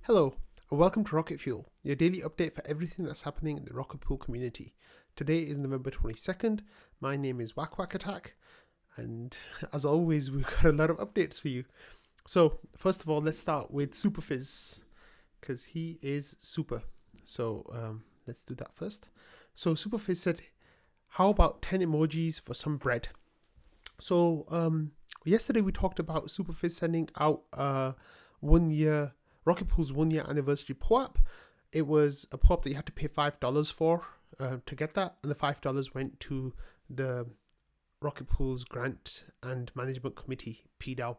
Hello, and welcome to Rocket Fuel, your daily update for everything that's happening in the Rocket Pool community. Today is November 22nd. My name is Whack Whack Attack, and as always, we've got a lot of updates for you. So, first of all, let's start with Super Phiz, because he is super. So, let's do that first. So, Super Phiz said, how about 10 emojis for some bread? So, yesterday we talked about Super Phiz sending out 1 year Rocket Pool's 1 year anniversary POAP. It was a POAP that you had to pay $5 for to get that, and the $5 went to the Rocket Pool's Grant and Management Committee, PDAO,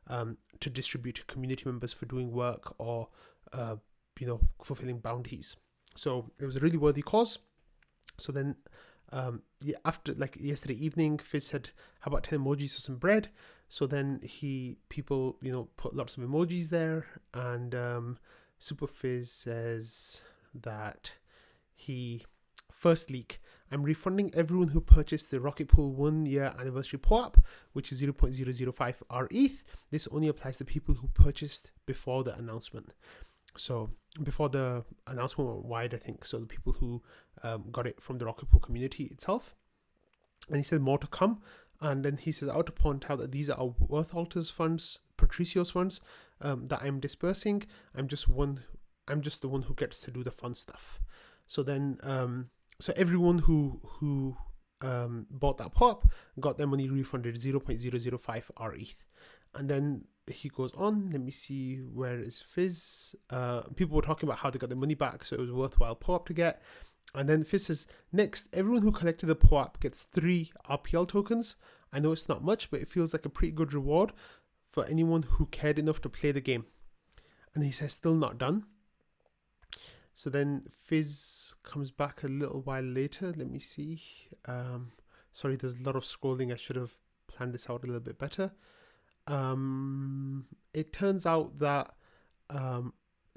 to distribute to community members for doing work or fulfilling bounties. So it was a really worthy cause. So then after yesterday evening, Phiz said, how about 10 emojis for some bread? So then people put lots of emojis there, and Super Phiz says that first leak, I'm refunding everyone who purchased the Rocket Pool 1 year anniversary POAP, which is 0.005 RETH. This only applies to people who purchased before the announcement. So before the announcement went wide, I think, so the people who got it from the Rocket Pool community itself. And he said more to come. And then he says, I ought to point out that these are Worthalter's funds, Patricio's funds that I'm dispersing. I'm just the one who gets to do the fun stuff. So then, so everyone who bought that pop got their money refunded 0.005 RETH. And then he goes on, let me see, where is Phiz? People were talking about how they got their money back, so it was a worthwhile POAP to get. And then Phiz says, next, everyone who collected the POAP gets 3 RPL tokens. I know it's not much, but it feels like a pretty good reward for anyone who cared enough to play the game. And he says, still not done. So then Phiz comes back a little while later. Let me see. Sorry, there's a lot of scrolling. I should have planned this out a little bit better. It turns out that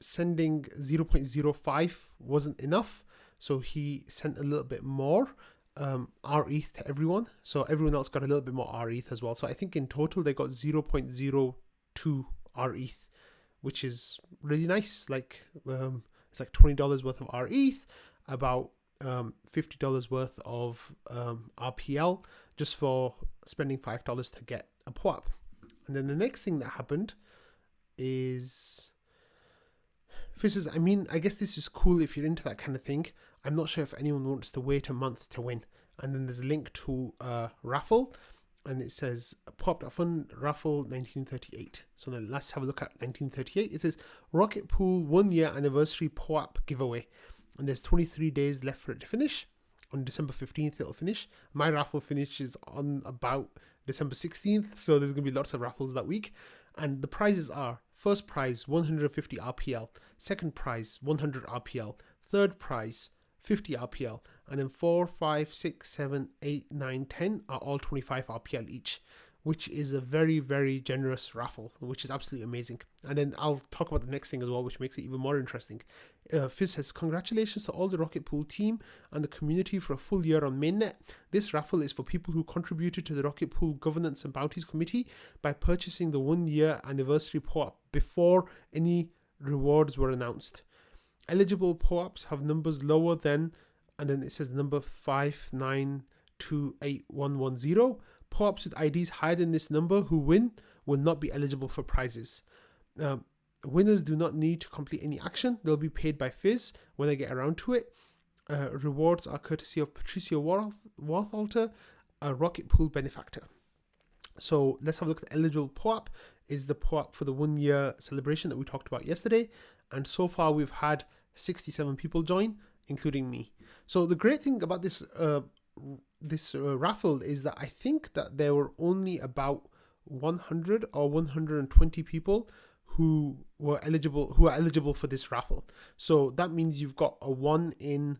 sending 0.05 wasn't enough. So he sent a little bit more RETH to everyone. So everyone else got a little bit more RETH as well. So I think in total they got 0.02 RETH, which is really nice. It's like $20 worth of RETH, about $50 worth of RPL, just for spending $5 to get a POAP. And then the next thing that happened is Phiz says, I guess this is cool if you're into that kind of thing. I'm not sure if anyone wants to wait a month to win. And then there's a link to a raffle, and it says POAP.fun raffle 1938. So then let's have a look at 1938. It says Rocket Pool 1 year anniversary POAP giveaway. And there's 23 days left for it to finish. On December 15th, it'll finish. My raffle finishes on about December 16th. So there's going to be lots of raffles that week. And the prizes are: first prize, 150 RPL. Second prize, 100 RPL. Third prize, 50 RPL. And then 4, 5, 6, 7, 8, 9, 10 are all 25 RPL each, which is a very, very generous raffle, which is absolutely amazing. And then I'll talk about the next thing as well, which makes it even more interesting. Phiz says, congratulations to all the Rocket Pool team and the community for a full year on mainnet. This raffle is for people who contributed to the Rocket Pool Governance and Bounties Committee by purchasing the 1 year anniversary POAP before any rewards were announced. Eligible POAPs have numbers lower than, and then it says number 5928110. POAPs with IDs higher than this number who win will not be eligible for prizes. Winners do not need to complete any action. They'll be paid by Phiz when they get around to it. Rewards are courtesy of Patricio Worthalter, a Rocket Pool benefactor. So let's have a look at the eligible POAP. Is the POAP for the 1 year celebration that we talked about yesterday. And so far we've had 67 people join, including me. So the great thing about this raffle is that I think that there were only about 100 or 120 people who are eligible for this raffle. So that means you've got a 1 in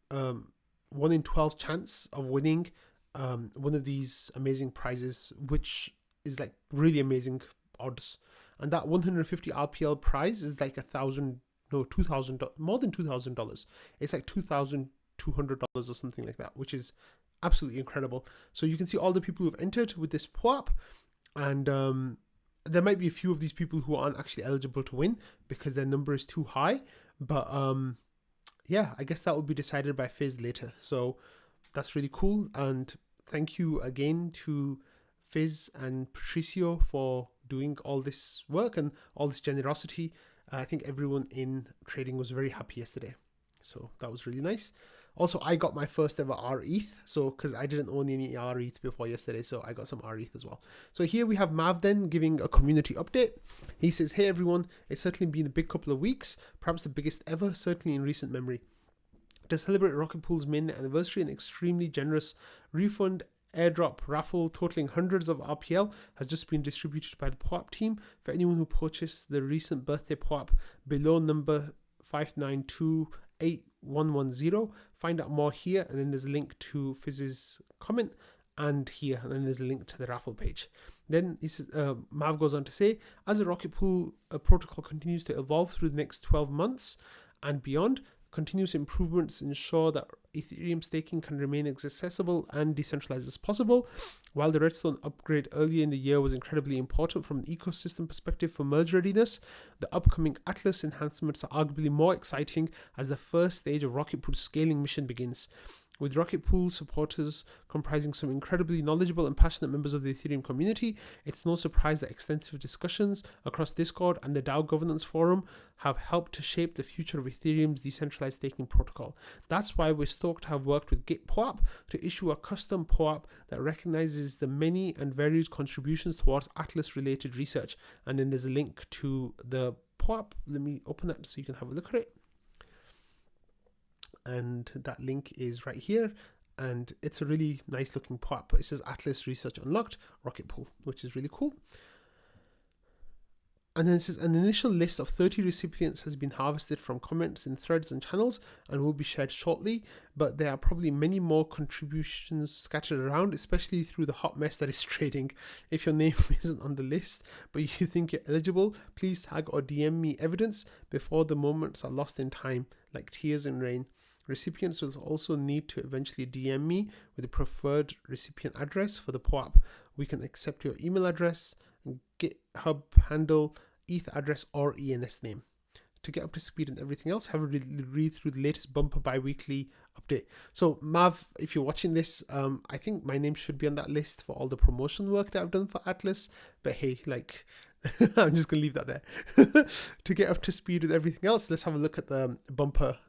12 chance of winning one of these amazing prizes, which is like really amazing odds. And that 150 RPL prize is like $2,000, more than $2,000. It's like $2,200 or something like that, which is absolutely incredible. So you can see all the people who've entered with this POAP, and there might be a few of these people who aren't actually eligible to win because their number is too high. But yeah, I guess that will be decided by Phiz later. So that's really cool. And thank you again to Phiz and Patricio for doing all this work and all this generosity. I think everyone in trading was very happy yesterday. So that was really nice. Also, I got my first ever RETH, so because I didn't own any RETH before yesterday, so I got some RETH as well. So here we have Mav then giving a community update. He says, "Hey everyone, it's certainly been a big couple of weeks, perhaps the biggest ever, certainly in recent memory. To celebrate Rocket Pool's main anniversary, an extremely generous refund airdrop raffle totaling hundreds of RPL has just been distributed by the POAP team for anyone who purchased the recent birthday POAP below number 5928110. Find out more here, and then there's a link to Phiz's comment, and here, and then there's a link to the raffle page." Then he says, Mav goes on to say, "As the Rocket Pool protocol continues to evolve through the next 12 months and beyond, continuous improvements ensure that Ethereum staking can remain as accessible and decentralized as possible. While the Redstone upgrade earlier in the year was incredibly important from an ecosystem perspective for merge readiness, the upcoming Atlas enhancements are arguably more exciting as the first stage of Rocket Pool's scaling mission begins. With Rocket Pool supporters comprising some incredibly knowledgeable and passionate members of the Ethereum community, it's no surprise that extensive discussions across Discord and the DAO governance forum have helped to shape the future of Ethereum's decentralized staking protocol. That's why we're stoked to have worked with Git POAP to issue a custom POAP that recognizes the many and varied contributions towards Atlas-related research." And then there's a link to the POAP. Let me open that so you can have a look at it. And that link is right here, and it's a really nice looking POAP. It says Atlas Research Unlocked Rocket Pool, which is really cool. And then it says an initial list of 30 recipients has been harvested from comments in threads and channels and will be shared shortly, but there are probably many more contributions scattered around, especially through the hot mess that is trading. If your name isn't on the list but you think you're eligible, please tag or DM me evidence before the moments are lost in time, like tears and rain. Recipients will also need to eventually DM me with the preferred recipient address for the POAP. We can accept your email address, GitHub handle, ETH address, or ENS name. To get up to speed and everything else, have a read through the latest bumper bi-weekly update. So Mav, if you're watching this, I think my name should be on that list for all the promotion work that I've done for Atlas. But hey, like, I'm just gonna leave that there. To get up to speed with everything else, let's have a look at the bumper.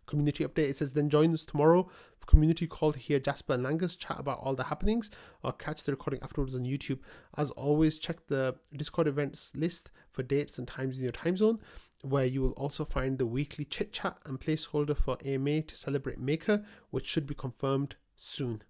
Community update. It says, "Then join us tomorrow for community call to hear Jasper and Langus chat about all the happenings, or catch the recording afterwards on YouTube. As always, check the Discord events list for dates and times in your time zone, where you will also find the weekly chit chat and placeholder for AMA to celebrate Maker, which should be confirmed soon."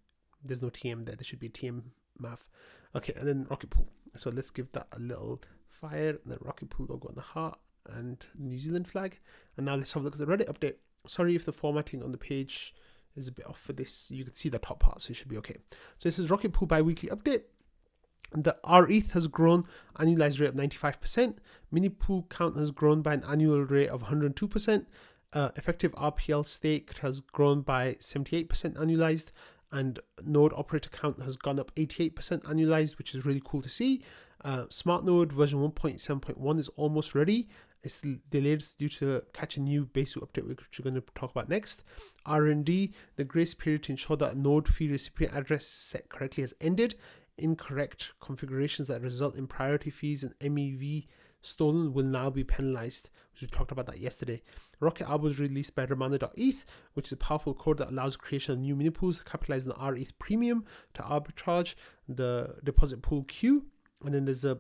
There's no TM there. There should be a TM Mav. Okay, and then Rocket Pool. So let's give that a little fire, and the Rocket Pool logo on the heart and New Zealand flag. And now let's have a look at the Reddit update. Sorry if the formatting on the page is a bit off for this. You can see the top part, so it should be okay. So this is Rocket Pool bi-weekly update. The RETH has grown annualized rate of 95%. Mini pool count has grown by an annual rate of 102%. Effective RPL staked has grown by 78% annualized. And node operator count has gone up 88% annualized, which is really cool to see. Smart node version 1.7.1 is almost ready. It's delayed due to catch a new basic update, which we're going to talk about next. R&D, the grace period to ensure that node fee recipient address set correctly has ended. Incorrect configurations that result in priority fees and MEV stolen will now be penalized, which we talked about that yesterday. Rocket Arb was released by Romana.eth, which is a powerful code that allows creation of new mini pools to capitalize on the RETH premium to arbitrage the deposit pool queue. And then there's a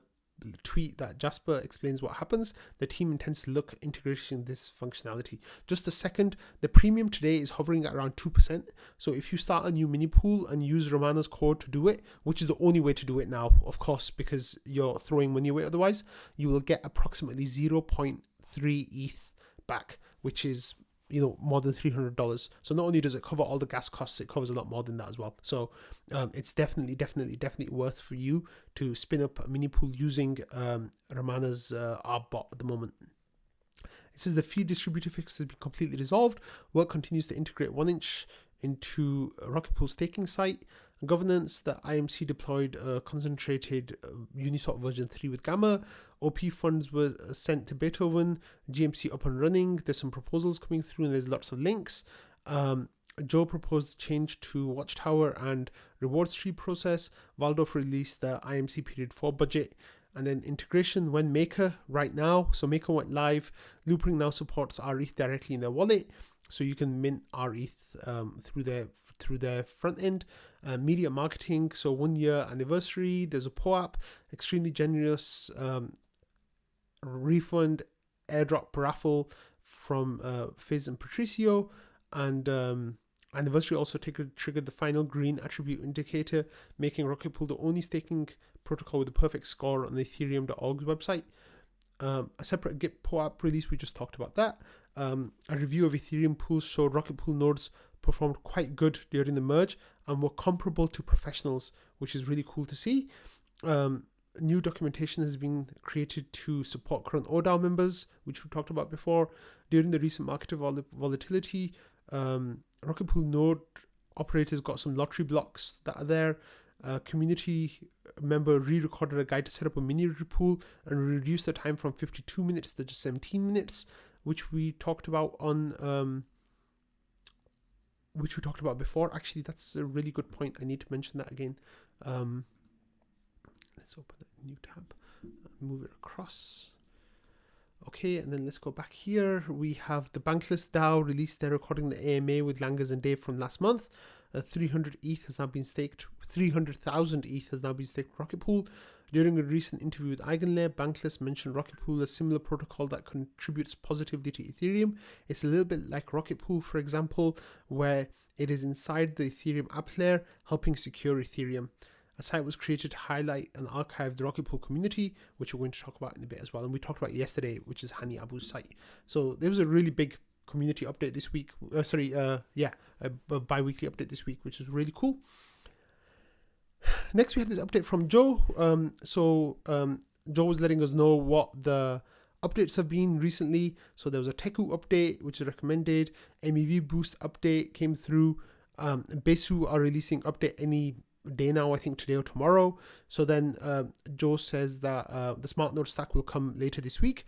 tweet that Jasper explains what happens. The team intends to look at integrating this functionality. Just a second, the premium today is hovering at around 2%. So if you start a new mini pool and use Romana's code to do it, which is the only way to do it now, of course, because you're throwing money away otherwise, you will get approximately 0.3 ETH back, which is, you know, more than $300. So not only does it cover all the gas costs, it covers a lot more than that as well. So it's definitely worth for you to spin up a mini pool using Romana's ARB bot at the moment. It says the fee distributor fix has been completely resolved. Work continues to integrate 1inch into Rocket Pool staking site. Governance, the IMC deployed a concentrated Uniswap version 3 with Gamma. OP funds were sent to Beethoven. GMC up and running. There's some proposals coming through and there's lots of links. Joe proposed change to Watchtower and reward stream process. Waldorf released the IMC period 4 budget. And then integration when Maker right now. So Maker went live. Loopring now supports RETH directly in their wallet. So you can mint RETH through their front end. Media marketing, so 1 year anniversary. There's a POAP, extremely generous refund airdrop raffle from Phiz and Patricio, and anniversary also triggered the final green attribute indicator, making Rocket Pool the only staking protocol with a perfect score on the Ethereum.org website. A separate Git POAP release, we just talked about that. A review of Ethereum pools showed Rocket Pool nodes performed quite good during the merge and were comparable to professionals, which is really cool to see. New documentation has been created to support current ODAO members, which we talked about before. During the recent market volatility, Rocket Pool node operators got some lottery blocks that are there. Community member re-recorded a guide to set up a mini pool and reduce the time from 52 minutes to just 17 minutes, which we talked about on which we talked about before. Actually, that's a really good point. I need to mention that again. Let's open a new tab and move it across. Okay, and then let's go back here. We have the Bankless DAO released their recording the AMA with Langers and Dave from last month. 300 ETH has now been staked. 300,000 ETH has now been staked with Rocket Pool. During a recent interview with Eigenlayer, Bankless mentioned Rocket Pool, a similar protocol that contributes positively to Ethereum. It's a little bit like Rocket Pool, for example, where it is inside the Ethereum app layer, helping secure Ethereum. A site was created to highlight and archive the Rocket Pool community, which we're going to talk about in a bit as well. And we talked about yesterday, which is Hanniabu's site. So there was a really big community update this week. A bi-weekly update this week, which is really cool. Next, we had this update from Joe. Joe was letting us know what the updates have been recently. So there was a Teku update, which is recommended. MEV boost update came through. Besu are releasing update any day now, I think today or tomorrow. So then Joe says that the smart node stack will come later this week.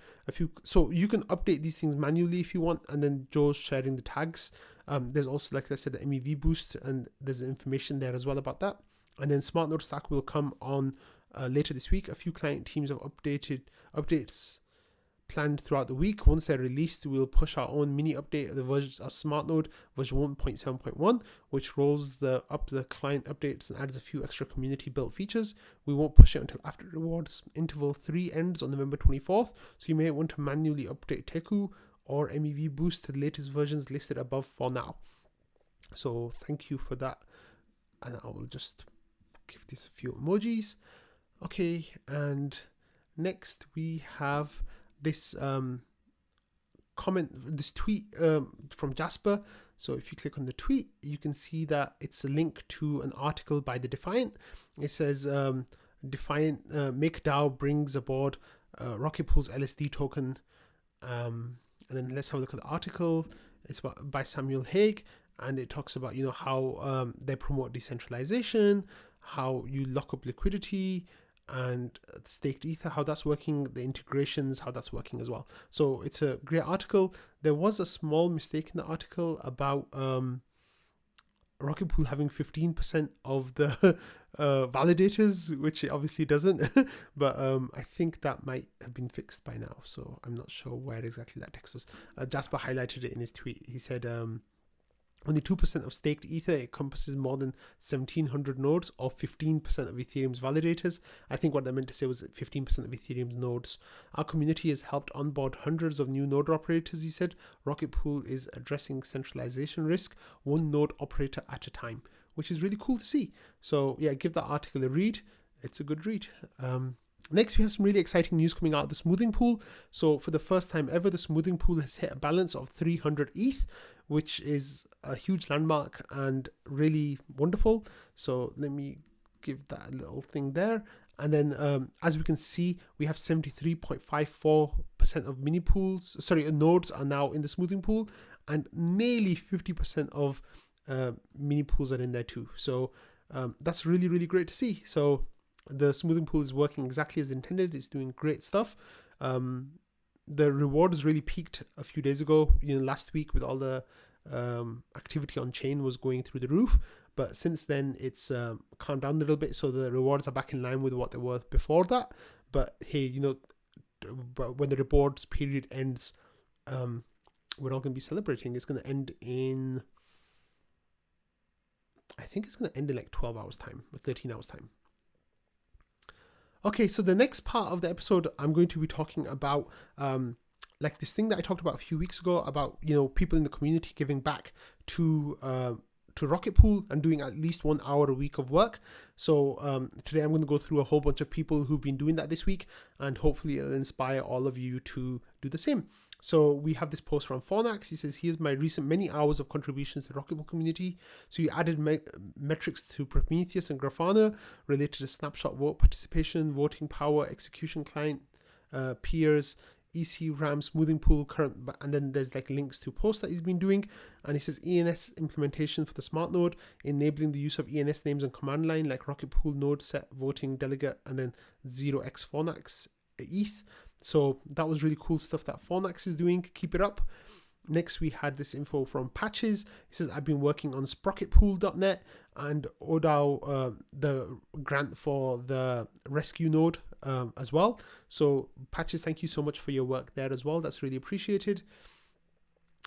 So you can update these things manually if you want, and then Joe's sharing the tags. There's also, like I said, the MEV boost, and there's information there as well about that. And then smart node stack will come on later this week. A few client teams have updates planned throughout the week. Once they're released, we'll push our own mini update of the versions of smart node version 1.7.1, which rolls up the client updates and adds a few extra community built features. We won't push it until after rewards interval 3 ends on November 24th, so you may want to manually update Teku or MEV boost to the latest versions listed above for now. So thank you for that, and I will just give this a few emojis. Okay, and next we have this this tweet from Jasper. So if you click on the tweet, you can see that it's a link to an article by the Defiant. It says Defiant MakeDAO brings aboard Rocket Pool's LSD token. And then let's have a look at the article. It's by Samuel Haig, and it talks about how they promote decentralization, how you lock up liquidity, and staked ether, how that's working, the integrations, how that's working as well. So it's a great article. There was a small mistake in the article about Rocket Pool having 15% of the validators, which it obviously doesn't. But I think that might have been fixed by now, so I'm not sure where exactly that text was. Jasper highlighted it in his tweet. He said only 2% of staked ether encompasses more than 1,700 nodes, or 15% of Ethereum's validators. I think what I meant to say was 15% of Ethereum's nodes. Our community has helped onboard hundreds of new node operators, he said. Rocket Pool is addressing centralization risk, one node operator at a time, which is really cool to see. So yeah, give that article a read. It's a good read. Next, we have some really exciting news coming out of the smoothing pool. So for the first time ever, the smoothing pool has hit a balance of 300 ETH, which is a huge landmark and really wonderful. So let me give that a little thing there. And then as we can see, we have 73.54% of nodes are now in the smoothing pool, and nearly 50% of mini pools are in there too. So that's really, really great to see. So the smoothing pool is working exactly as intended. It's doing great stuff. The reward has really peaked a few days ago. Last week with all the activity on chain was going through the roof, but since then it's calmed down a little bit, so the rewards are back in line with what they were before that. But hey, when the rewards period ends, we're all going to be celebrating. It's going to end in, I think it's going to end in like 12 hours time or 13 hours time. Okay, so the next part of the episode, I'm going to be talking about like this thing that I talked about a few weeks ago about, people in the community giving back to Rocket Pool and doing at least 1 hour a week of work. So today I'm going to go through a whole bunch of people who've been doing that this week, and hopefully it'll inspire all of you to do the same. So we have this post from Fornax. He says, here's my recent many hours of contributions to the Rocket Pool community. So you added metrics to Prometheus and Grafana related to snapshot vote participation, voting power, execution client, peers, EC, RAM, smoothing pool, current, and then there's like links to posts that he's been doing. And he says ENS implementation for the smart node, enabling the use of ENS names and command line like Rocket Pool node set voting delegate, and then 0x Fornax ETH. So that was really cool stuff that Fornax is doing. Keep it up. Next, we had this info from Patches. He says, I've been working on sprocketpool.net and ODAO, the grant for the rescue node as well. So Patches, thank you so much for your work there as well. That's really appreciated.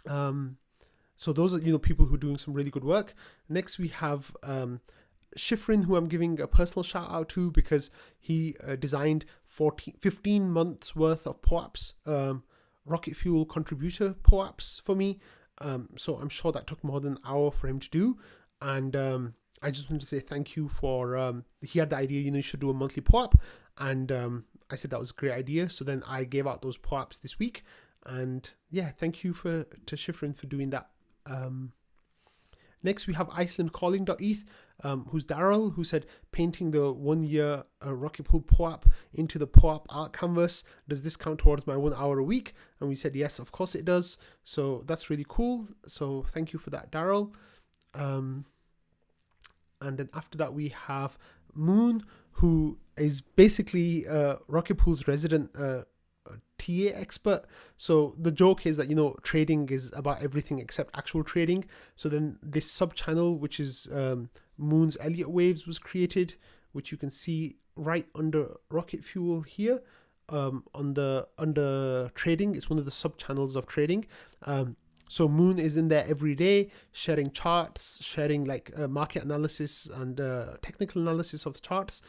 So those are, people who are doing some really good work. Next, we have Shfryn, who I'm giving a personal shout out to because he designed 15 months worth of POAPs, Rocket Fuel contributor POAPs for me. So I'm sure that took more than an hour for him to do. And I just want to say thank you for, he had the idea, you should do a monthly POAP. And I said that was a great idea. So then I gave out those POAPs this week. And yeah, thank you to Shfryn for doing that. Next, we have Iceland calling.eth, who's Daryl, who said, painting the 1 year Rocket Pool POAP into the POAP art canvas. Does this count towards my 1 hour a week? And we said, yes, of course it does. So that's really cool. So thank you for that, Daryl. And then after that, we have Moon, who is basically Rocket Pool's resident TA expert. So the joke is that trading is about everything except actual trading. So then this sub channel, which is Moon's Elliott Waves, was created, which you can see right under Rocket Fuel here. Under trading, it's one of the sub channels of trading. So Moon is in there every day, sharing charts, sharing like market analysis and technical analysis of the charts,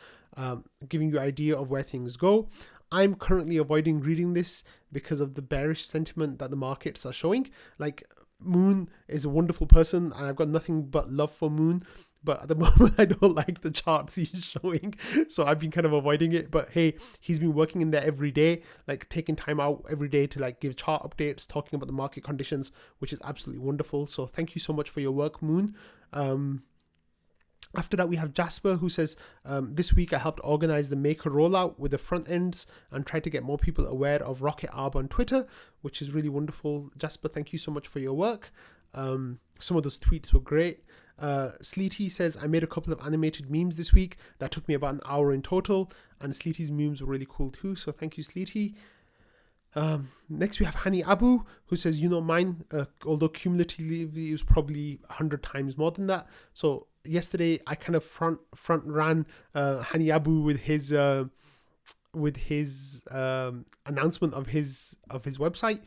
giving you an idea of where things go. I'm currently avoiding reading this because of the bearish sentiment that the markets are showing. Like, Moon is a wonderful person and I've got nothing but love for Moon, but at the moment I don't like the charts he's showing, so I've been kind of avoiding it. But hey, he's been working in there every day, like taking time out every day to like give chart updates, talking about the market conditions, which is absolutely wonderful. So thank you so much for your work, Moon. After that, we have Jasper, who says, this week I helped organize the Maker rollout with the front ends and tried to get more people aware of Rocket Arb on Twitter, which is really wonderful. Jasper, thank you so much for your work. Some of those tweets were great. Sleety says, I made a couple of animated memes this week that took me about an hour in total, and Sleety's memes were really cool too, so thank you, Sleety. Next we have Hanniabu, who says, mine, although cumulatively it was probably 100 times more than that. So yesterday I kind of front ran Hanniabu with his announcement of his website.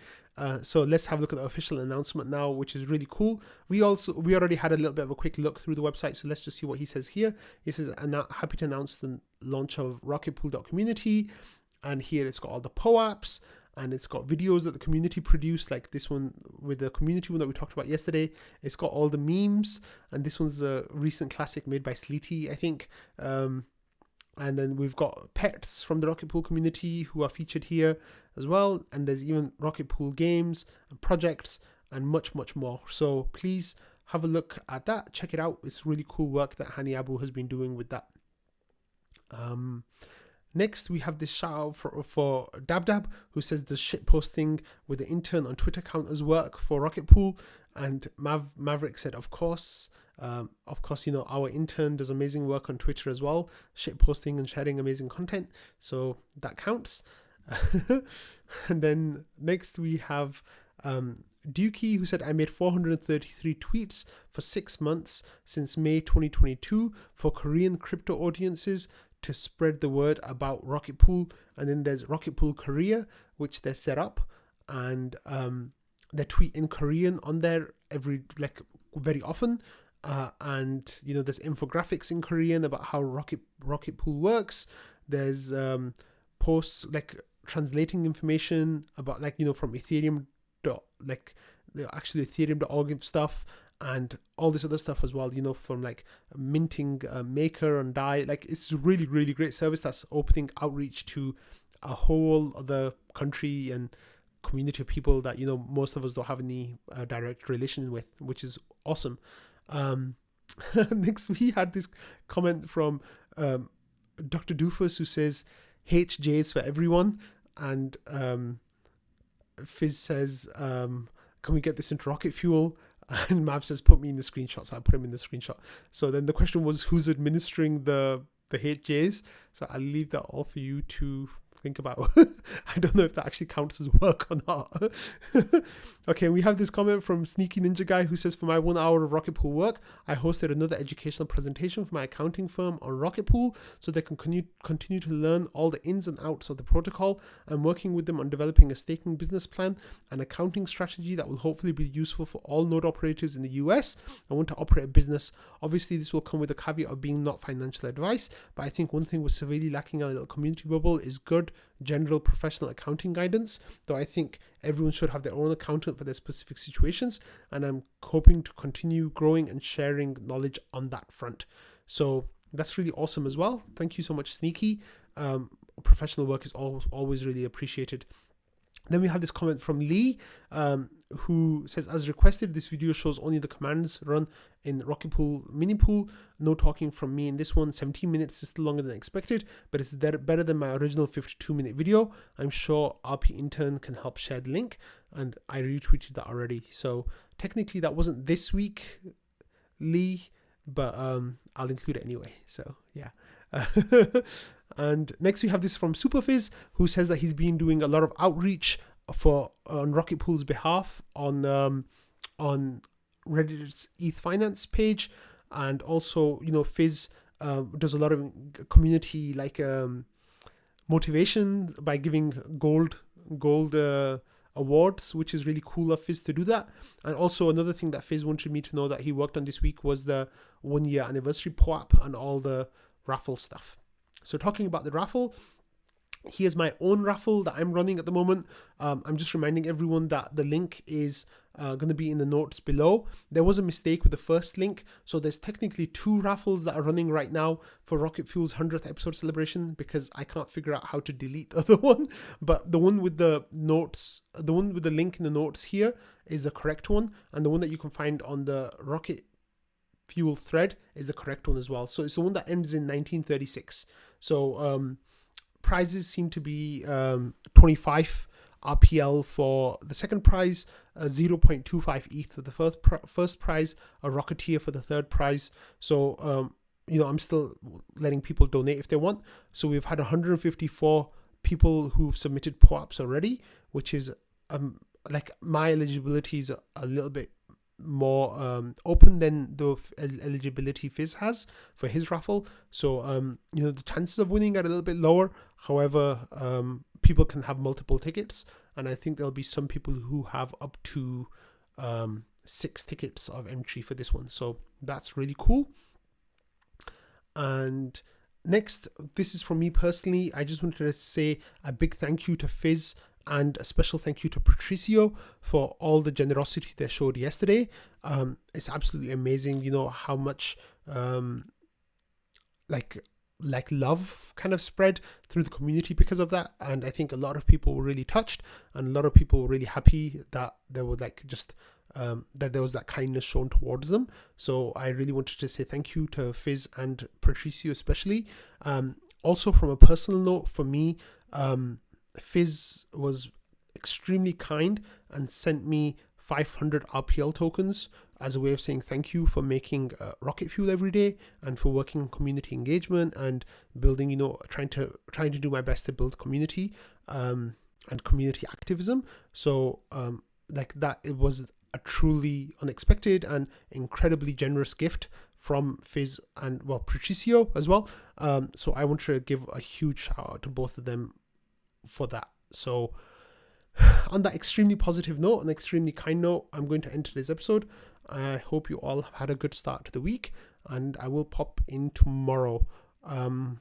So let's have a look at the official announcement now, which is really cool. We already had a little bit of a quick look through the website, so let's just see what he says here. He says, happy to announce the launch of rocketpool.community, and here it's got all the POAPs, and it's got videos that the community produced, like this one with the community one that we talked about yesterday. It's got all the memes, and this one's a recent classic made by Sleety, I think. And then we've got pets from the Rocket Pool community who are featured here as well. And there's even Rocket Pool games and projects and much, much more. So please have a look at that. Check it out. It's really cool work that Hanniabu has been doing with that. Next, we have this shout out for Dabdab, who says the shit posting with the intern on Twitter count as work for Rocket Pool. And Maverick said, of course. Of course, our intern does amazing work on Twitter as well, shit posting and sharing amazing content, so that counts. And then next we have Deukey, who said, I made 433 tweets for 6 months since May 2022 for Korean crypto audiences to spread the word about Rocket Pool. And then there's Rocket Pool Korea, which they set up, and they tweet in Korean on there very often. And there's infographics in Korean about how Rocket Pool works. There's posts translating information about from Ethereum Ethereum.org stuff and all this other stuff as well, from minting Maker and Dai. It's a really, really great service that's opening outreach to a whole other country and community of people that most of us don't have any direct relation with, which is awesome. Next we had this comment from DrDoofus, who says HJs for everyone, and Phiz says, can we get this into rocket fuel? And Mav says, put me in the screenshot. So I put him in the screenshot. So then the question was, who's administering the HJs? So I'll leave that all for you to think about. I don't know if that actually counts as work or not. Okay, we have this comment from Sneaky Ninja Guy, who says, for my 1 hour of Rocket Pool work, I hosted another educational presentation for my accounting firm on Rocket Pool so they can continue to learn all the ins and outs of the protocol. I'm working with them on developing a staking business plan and accounting strategy that will hopefully be useful for all node operators in the US. I want to operate a business. Obviously, this will come with a caveat of being not financial advice, but I think one thing we're severely lacking in our little community bubble is good general professional accounting guidance, though I think everyone should have their own accountant for their specific situations, and I'm hoping to continue growing and sharing knowledge on that front. So that's really awesome as well. Thank you so much, Sneaky. Professional work is always really appreciated. Then we have this comment from Lee, who says, as requested, this video shows only the commands run in Rocket Pool mini pool. No talking from me in this one. 17 minutes is still longer than expected, but it's better than my original 52-minute video. I'm sure RP Intern can help share the link, and I retweeted that already. So technically that wasn't this week, Lee, but I'll include it anyway. So yeah. And next we have this from Phiz, who says that he's been doing a lot of outreach on Rocket Pool's behalf on Reddit's ETH Finance page, and also Phiz does a lot of community motivation by giving gold awards, which is really cool of Phiz to do that. And also another thing that Phiz wanted me to know that he worked on this week was the 1-year anniversary POAP and all the raffle stuff. So talking about the raffle, here's my own raffle that I'm running at the moment. I'm just reminding everyone that the link is going to be in the notes below. There was a mistake with the first link, so there's technically 2 raffles that are running right now for Rocket Fuel's 100th episode celebration, because I can't figure out how to delete the other one. But the one with the notes, the one with the link in the notes here is the correct one, and the one that you can find on the Rocket Fuel thread is the correct one as well. So it's the one that ends in 1936. So prizes seem to be 25 RPL for the second prize, 0.25 ETH for the first prize, a Rocketeer for the third prize. So I'm still letting people donate if they want. So we've had 154 people who've submitted POAPs already, which is my eligibility is a little bit more open than the eligibility Phiz has for his raffle. So the chances of winning are a little bit lower. However, people can have multiple tickets, and I think there'll be some people who have up to 6 tickets of entry for this one. So that's really cool. And next, this is from me personally. I just wanted to say a big thank you to Phiz and a special thank you to Patricio for all the generosity they showed yesterday. It's absolutely amazing, how much love kind of spread through the community because of that. And I think a lot of people were really touched, and a lot of people were really happy that there were that there was that kindness shown towards them. So I really wanted to say thank you to Phiz and Patricio especially. Also, from a personal note, for me, Phiz was extremely kind and sent me 500 RPL tokens as a way of saying thank you for making rocket fuel every day and for working on community engagement and building, trying to do my best to build community and community activism. So like that, it was a truly unexpected and incredibly generous gift from Phiz and Patricio as well. So I want to give a huge shout out to both of them for that. So on that extremely positive note, an extremely kind note, I'm going to end today's episode. I hope you all have had a good start to the week, and I will pop in tomorrow. I'm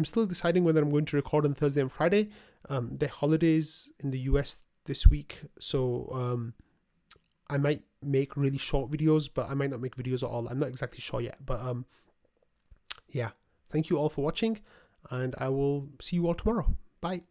still deciding whether I'm going to record on Thursday and Friday. They're holidays in the US this week, so I might make really short videos, but I might not make videos at all. I'm not exactly sure yet, but yeah. Thank you all for watching, and I will see you all tomorrow. Bye.